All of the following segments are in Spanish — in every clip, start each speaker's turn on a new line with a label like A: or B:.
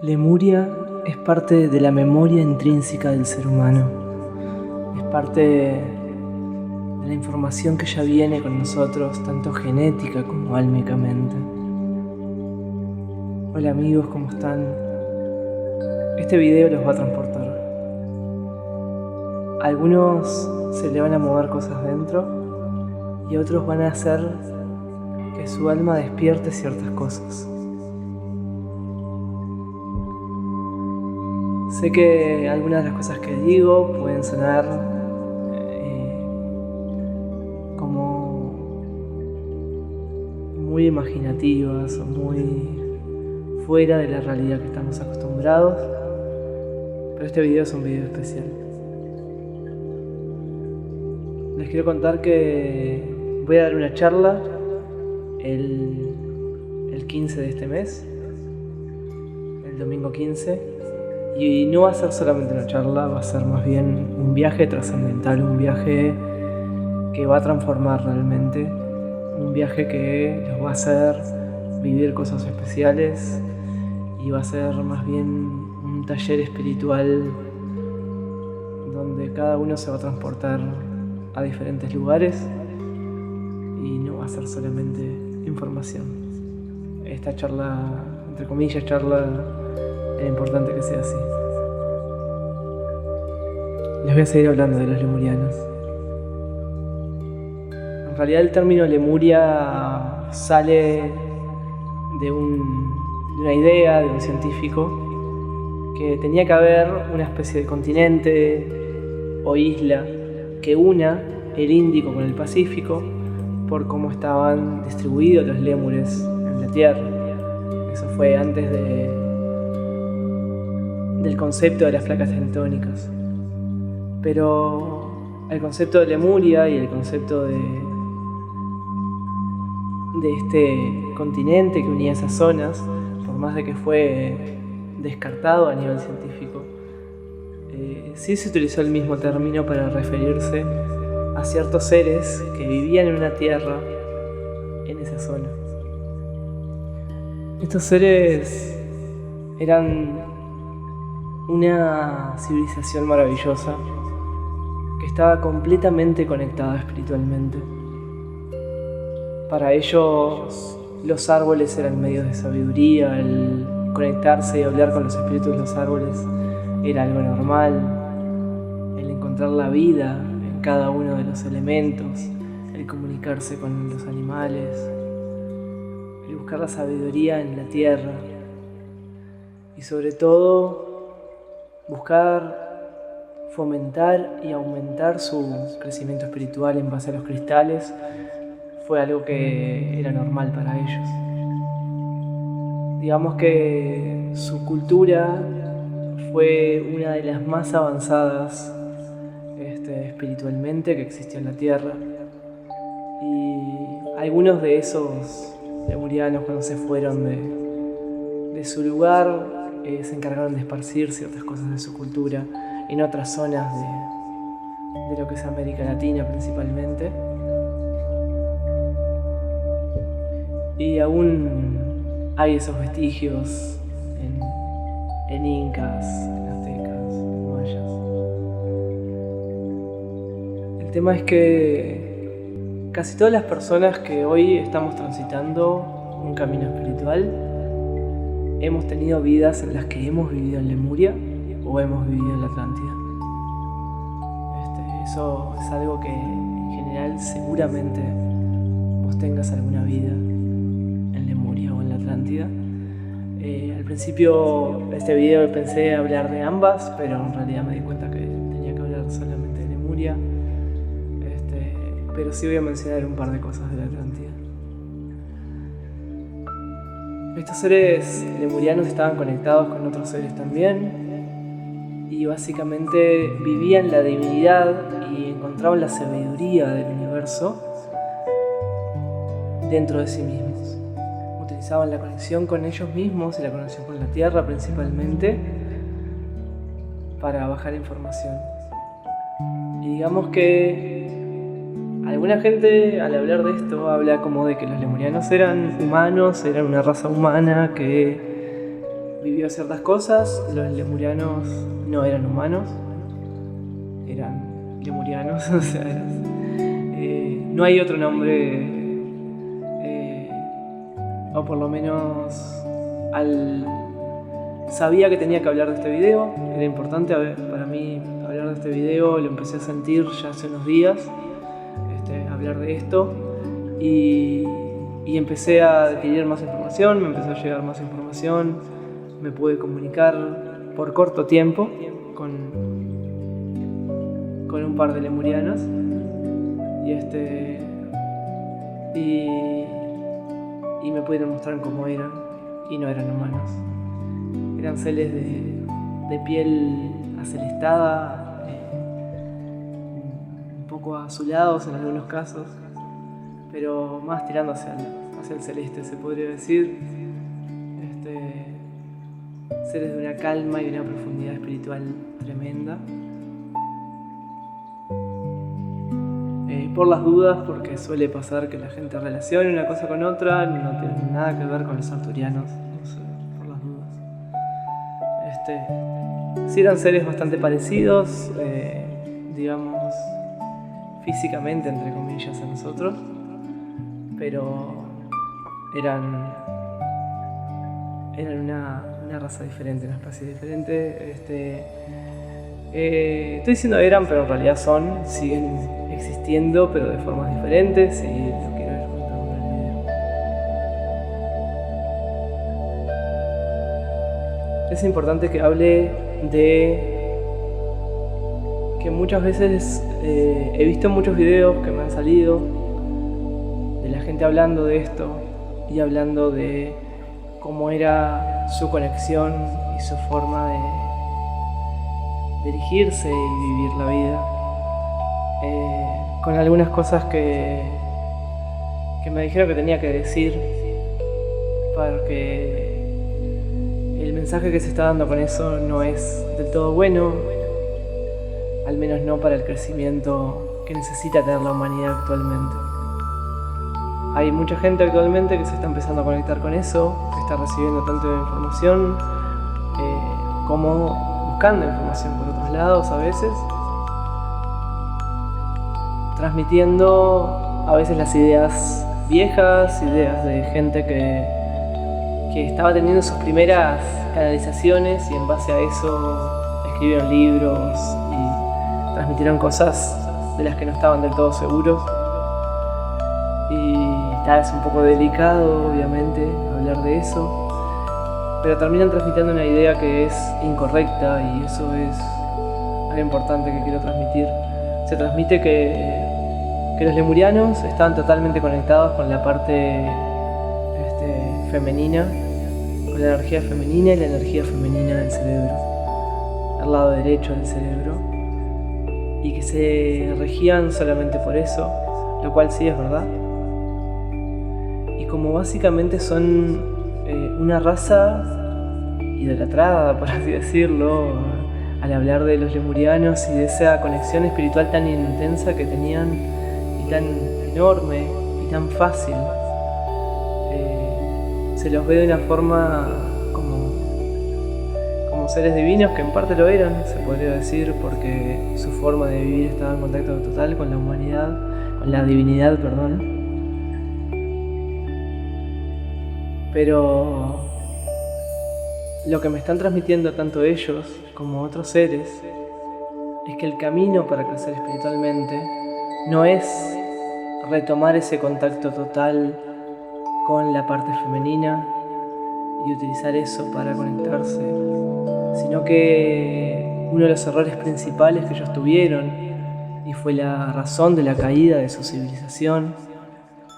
A: Lemuria es parte de la memoria intrínseca del ser humano. Es parte de la información que ya viene con nosotros, tanto genética como álmicamente. Hola amigos, ¿cómo están? Este video los va a transportar. A algunos se le van a mover cosas dentro y a otros van a hacer que su alma despierte ciertas cosas. Sé que algunas de las cosas que digo pueden sonar como muy imaginativas o muy fuera de la realidad que estamos acostumbrados, pero este video es un video especial. Les quiero contar que voy a dar una charla el 15 de este mes, el domingo 15. Y no va a ser solamente una charla, va a ser más bien un viaje trascendental, un viaje que va a transformar realmente, un viaje que los va a hacer vivir cosas especiales y va a ser más bien un taller espiritual donde cada uno se va a transportar a diferentes lugares y no va a ser solamente información. Esta charla, entre comillas, charla, es importante que sea así. Les voy a seguir hablando de los lemurianos. En realidad el término Lemuria sale de una idea de un científico que tenía que haber una especie de continente o isla que una el Índico con el Pacífico por cómo estaban distribuidos los lémures en la Tierra. Eso fue antes del concepto de las placas tectónicas. Pero el concepto de Lemuria y el concepto de este continente que unía esas zonas, por más de que fue descartado a nivel científico, sí se utilizó el mismo término para referirse a ciertos seres que vivían en una tierra en esa zona. Estos seres eran una civilización maravillosa que estaba completamente conectada espiritualmente. Para ellos los árboles eran medios de sabiduría, el conectarse y hablar con los espíritus de los árboles era algo normal, el encontrar la vida en cada uno de los elementos, el comunicarse con los animales, el buscar la sabiduría en la tierra y sobre todo buscar fomentar y aumentar su crecimiento espiritual en base a los cristales fue algo que era normal para ellos. Digamos que su cultura fue una de las más avanzadas espiritualmente que existió en la Tierra, y algunos de esos lemurianos, cuando se fueron de su lugar, se encargaron de esparcir ciertas cosas de su cultura en otras zonas de lo que es América Latina principalmente. Y aún hay esos vestigios en incas, en aztecas, en mayas. El tema es que casi todas las personas que hoy estamos transitando un camino espiritual hemos tenido vidas en las que hemos vivido en Lemuria o hemos vivido en la Atlántida. Eso es algo que en general seguramente vos tengas alguna vida en Lemuria o en la Atlántida. Al principio de este video pensé hablar de ambas, pero en realidad me di cuenta que tenía que hablar solamente de Lemuria. Pero sí voy a mencionar un par de cosas de la Atlántida. Estos seres lemurianos estaban conectados con otros seres también y básicamente vivían la divinidad y encontraban la sabiduría del universo dentro de sí mismos. Utilizaban la conexión con ellos mismos y la conexión con la Tierra principalmente para bajar información. Y digamos que alguna gente al hablar de esto habla como de que los lemurianos eran humanos, eran una raza humana que vivió ciertas cosas. Los lemurianos no eran humanos, eran lemurianos, o sea, no hay otro nombre, o por lo menos sabía que tenía que hablar de este video. Era importante para mí hablar de este video, lo empecé a sentir ya hace unos días, hablar de esto, y empecé a adquirir más información, me empezó a llegar más información, me pude comunicar por corto tiempo con un par de lemurianos, y me pudieron mostrar cómo eran, y no eran humanos. Eran seres de piel acelestada, un poco azulados en algunos casos, pero más tirando hacia el celeste, se podría decir. Seres de una calma y una profundidad espiritual tremenda. Por las dudas, porque suele pasar que la gente relacione una cosa con otra, no tiene nada que ver con los arturianos, no sé, por las dudas. Sí eran seres bastante parecidos, digamos, físicamente, entre comillas, a nosotros, pero eran una raza diferente, una especie diferente. Estoy diciendo eran, pero en realidad siguen existiendo, pero de formas diferentes, y lo quiero ir contando en el video. Es importante que hable de que muchas veces he visto muchos videos que me han salido de la gente hablando de esto y hablando de cómo era su conexión y su forma de dirigirse y vivir la vida, con algunas cosas que me dijeron que tenía que decir, porque el mensaje que se está dando con eso no es del todo bueno, al menos no para el crecimiento que necesita tener la humanidad actualmente. Hay mucha gente actualmente que se está empezando a conectar con eso, que está recibiendo tanto información como buscando información por otros lados a veces, transmitiendo a veces las ideas viejas, ideas de gente que estaba teniendo sus primeras canalizaciones, y en base a eso escribieron libros y transmitieron cosas de las que no estaban del todo seguros. Y es un poco delicado, obviamente, hablar de eso, pero terminan transmitiendo una idea que es incorrecta, y eso es algo importante que quiero transmitir. Se transmite que los lemurianos estaban totalmente conectados con la parte femenina, con la energía femenina y la energía femenina del cerebro, al lado derecho del cerebro, y que se regían solamente por eso, lo cual sí es verdad. Y como básicamente son una raza idolatrada, por así decirlo, al hablar de los lemurianos y de esa conexión espiritual tan intensa que tenían, y tan enorme y tan fácil, se los ve de una forma como seres divinos, que en parte lo eran, se podría decir, porque su forma de vivir estaba en contacto total con la humanidad, con la divinidad, perdón. Pero lo que me están transmitiendo tanto ellos como otros seres es que el camino para crecer espiritualmente no es retomar ese contacto total con la parte femenina y utilizar eso para conectarse, sino que uno de los errores principales que ellos tuvieron, y fue la razón de la caída de su civilización,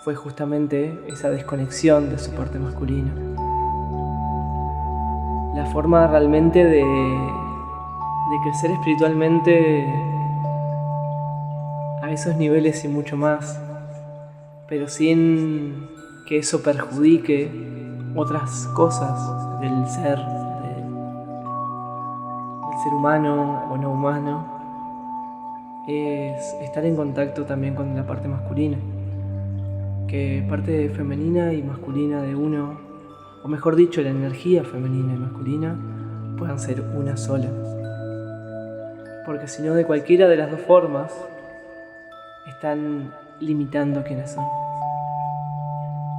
A: fue justamente esa desconexión de su parte masculina. La forma realmente de crecer espiritualmente a esos niveles y mucho más, pero sin que eso perjudique otras cosas del ser humano o no humano, es estar en contacto también con la parte masculina. Que parte femenina y masculina de uno o mejor dicho, la energía femenina y masculina, puedan ser una sola. Porque si no, de cualquiera de las dos formas, están limitando quiénes son.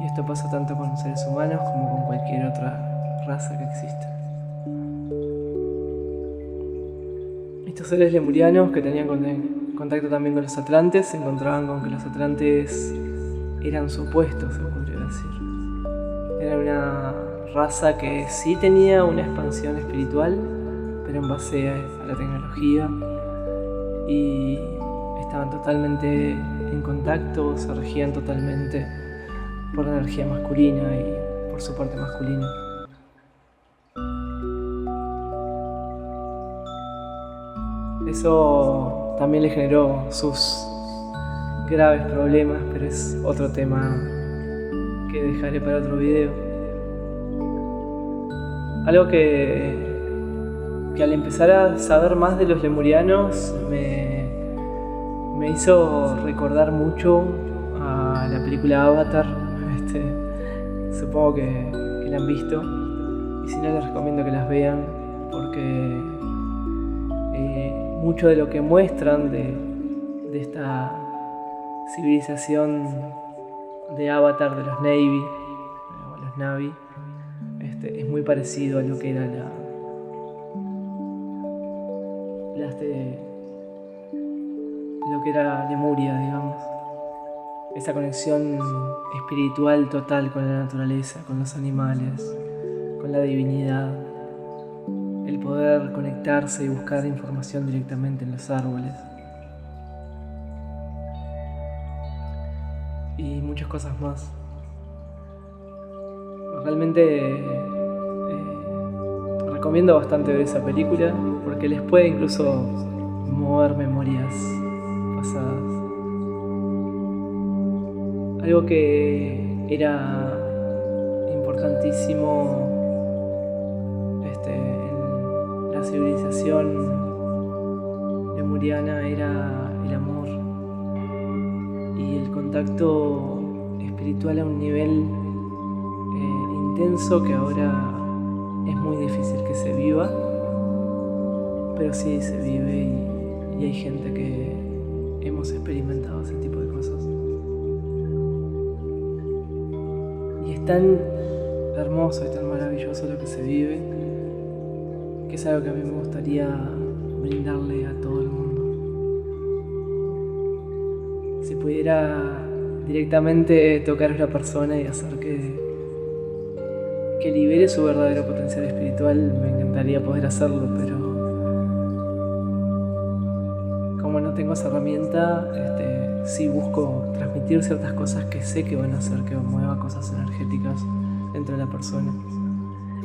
A: Y esto pasa tanto con los seres humanos como con cualquier otra raza que exista. Estos seres lemurianos que tenían contacto también con los atlantes se encontraban con que los atlantes eran su opuesto, se podría decir. Era una raza que sí tenía una expansión espiritual, pero en base a la tecnología, y estaban totalmente en contacto, se regían totalmente por la energía masculina y por su parte masculina. Eso también le generó sus graves problemas, pero es otro tema que dejaré para otro video. Algo que al empezar a saber más de los lemurianos me hizo recordar mucho a la película Avatar. Supongo que la han visto, y si no, les recomiendo que las vean, porque mucho de lo que muestran de esta civilización de Avatar, de los Na'vi, o los Na'vi, es muy parecido a lo que era lo que era Lemuria, digamos. Esa conexión espiritual total con la naturaleza, con los animales, con la divinidad. El poder conectarse y buscar información directamente en los árboles. Y muchas cosas más. Realmente recomiendo bastante ver esa película, porque les puede incluso mover memorias pasadas. Algo que era importantísimo en la civilización lemuriana era el amor y el contacto espiritual a un nivel intenso que ahora es muy difícil que se viva, pero sí se vive, y hay gente que hemos experimentado ese tipo de cosas. Y es tan hermoso y tan maravilloso lo que se vive, que es algo que a mí me gustaría brindarle a todo el mundo. Si pudiera directamente tocar a una persona y hacer que libere su verdadero potencial espiritual, me encantaría poder hacerlo, pero como no tengo esa herramienta, sí busco transmitir ciertas cosas que sé que van a hacer que mueva cosas energéticas dentro de la persona.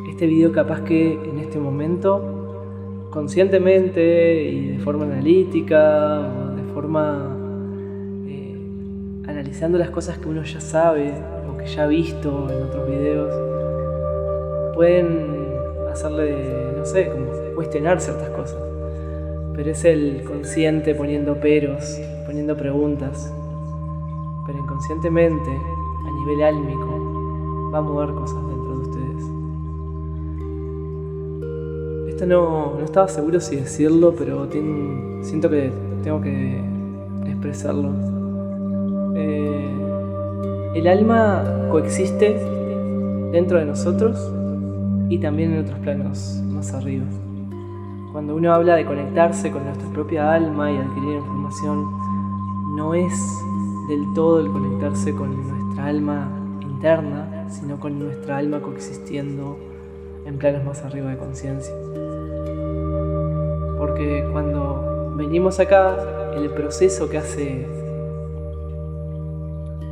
A: Este video capaz que en este momento, conscientemente y de forma analítica, o de forma analizando las cosas que uno ya sabe o que ya ha visto en otros videos, pueden hacerle, no sé, como cuestionar ciertas cosas. Pero es el consciente poniendo peros, poniendo preguntas. Pero inconscientemente, a nivel álmico, va a mover cosas dentro de ustedes. Esto no estaba seguro si decirlo, pero siento que tengo que expresarlo. El alma coexiste dentro de nosotros y también en otros planos más arriba. Cuando uno habla de conectarse con nuestra propia alma y adquirir información, no es del todo el conectarse con nuestra alma interna, sino con nuestra alma coexistiendo en planos más arriba de conciencia. Porque cuando venimos acá, el proceso que hace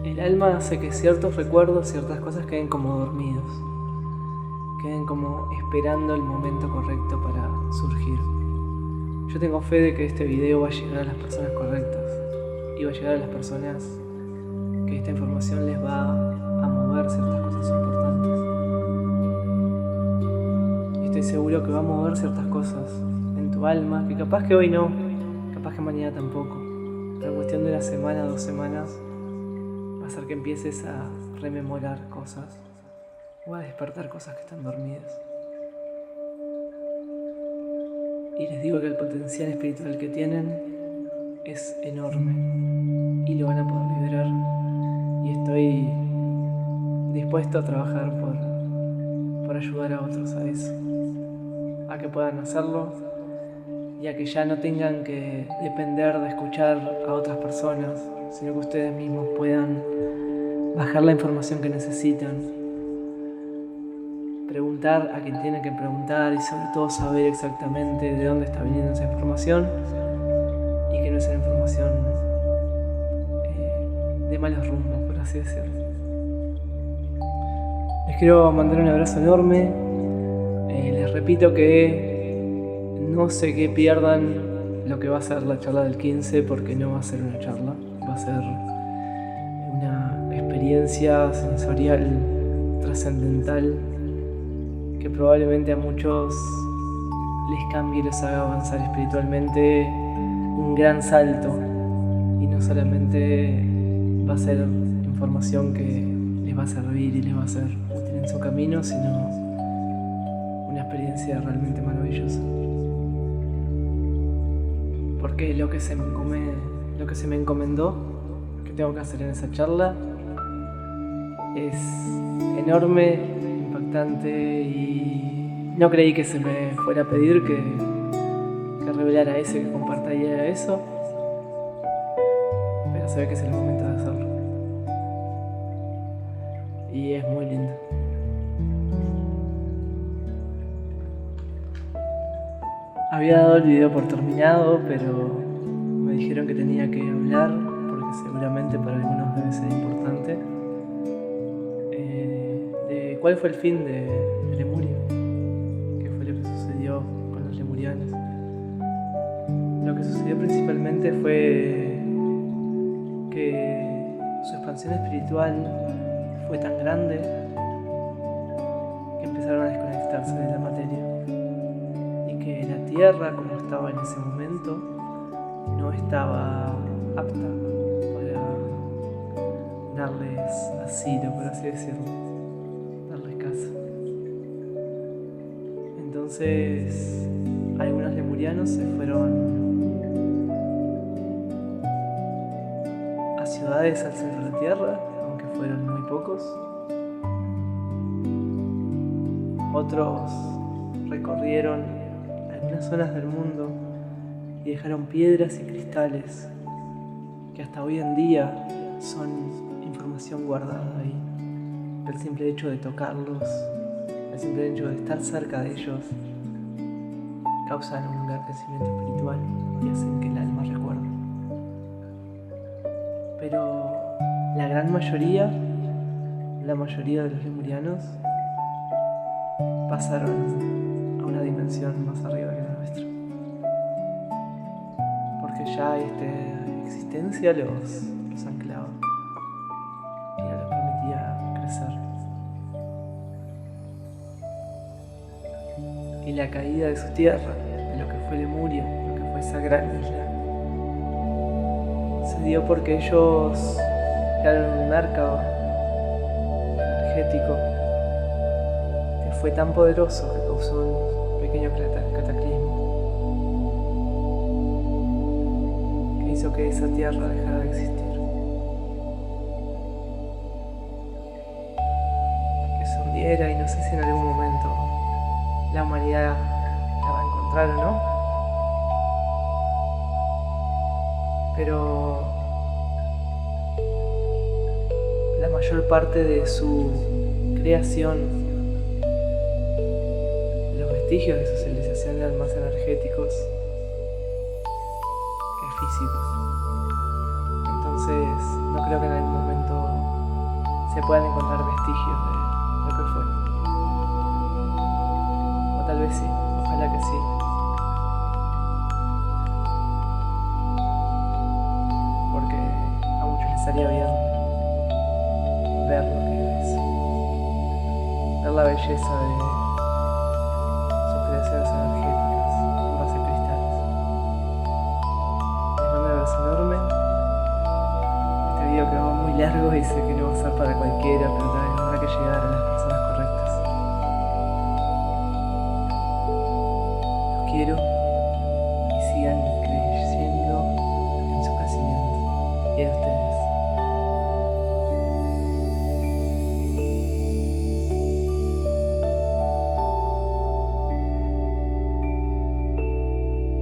A: el alma hace que ciertos recuerdos, ciertas cosas queden como dormidos, queden como esperando el momento correcto para surgir. Yo tengo fe de que este video va a llegar a las personas correctas y va a llegar a las personas que esta información les va a mover ciertas cosas importantes. Y estoy seguro que va a mover ciertas cosas en tu alma que capaz que hoy no, capaz que mañana tampoco, pero en cuestión de una semana, 2 semanas, va a hacer que empieces a rememorar cosas o a despertar cosas que están dormidas. Y les digo que el potencial espiritual que tienen es enorme y lo van a poder liberar. Y estoy dispuesto a trabajar por ayudar a otros a eso, a que puedan hacerlo y a que ya no tengan que depender de escuchar a otras personas, sino que ustedes mismos puedan bajar la información que necesitan, preguntar a quien tienen que preguntar y sobre todo saber exactamente de dónde está viniendo esa información y que no es una información de malos rumbos, por así decirlo. Les quiero mandar un abrazo enorme. Les repito que no sé qué pierdan lo que va a ser la charla del 15, porque no va a ser una charla, va a ser una experiencia sensorial trascendental que probablemente a muchos les cambie y les haga avanzar espiritualmente un gran salto, y no solamente va a ser información que les va a servir y les va a ser útil en su camino, sino una experiencia realmente maravillosa. Porque lo que se me encomendó que tengo que hacer en esa charla es enorme, impactante, y no creí que se me fuera a pedir que revelara eso, que compartiera eso, pero se ve que es el momento de hacerlo. Y es muy lindo. Había dado el video por terminado, pero me dijeron que tenía que hablar porque seguramente para algunos debe ser importante, de cuál fue el fin de Lemuria, qué fue lo que sucedió con los lemurianos. Lo que sucedió principalmente fue que su expansión espiritual fue tan grande que empezaron a desconectarse de la materia, y que la Tierra, como estaba en ese momento, no estaba apta para darles asilo, por así decirlo, darles casa. Entonces algunos lemurianos se fueron a ciudades al centro de la Tierra, aunque fueron muy pocos. Otros recorrieron algunas zonas del mundo y dejaron piedras y cristales que hasta hoy en día son información guardada ahí. El simple hecho de tocarlos, el simple hecho de estar cerca de ellos, causan un gran crecimiento espiritual y hacen que el alma recuerde. Pero la gran mayoría de los lemurianos pasaron a una dimensión más arriba que la nuestra, porque ya esta existencia los anclaba y no les permitía crecer. Y la caída de su tierra, de lo que fue Lemuria, lo que fue esa gran isla, se dio porque ellos crearon un mercado energético que fue tan poderoso que causó un pequeño cataclismo que hizo que esa tierra dejara de existir, que se hundiera, y no sé si en algún momento la humanidad la va a encontrar o no, pero la mayor parte de su creación, de los vestigios de su civilización, eran más energéticos que físicos. Entonces no creo que en algún momento se puedan encontrar vestigios de lo que fue. O tal vez sí, ojalá que sí. Porque a muchos les haría bien ver lo que es, ver la belleza de sus creaciones energéticas en base a cristales. Les mando un abrazo enorme. Este video quedó muy largo y sé que no va a ser para cualquiera, pero también habrá que llegar a las personas correctas. quiero.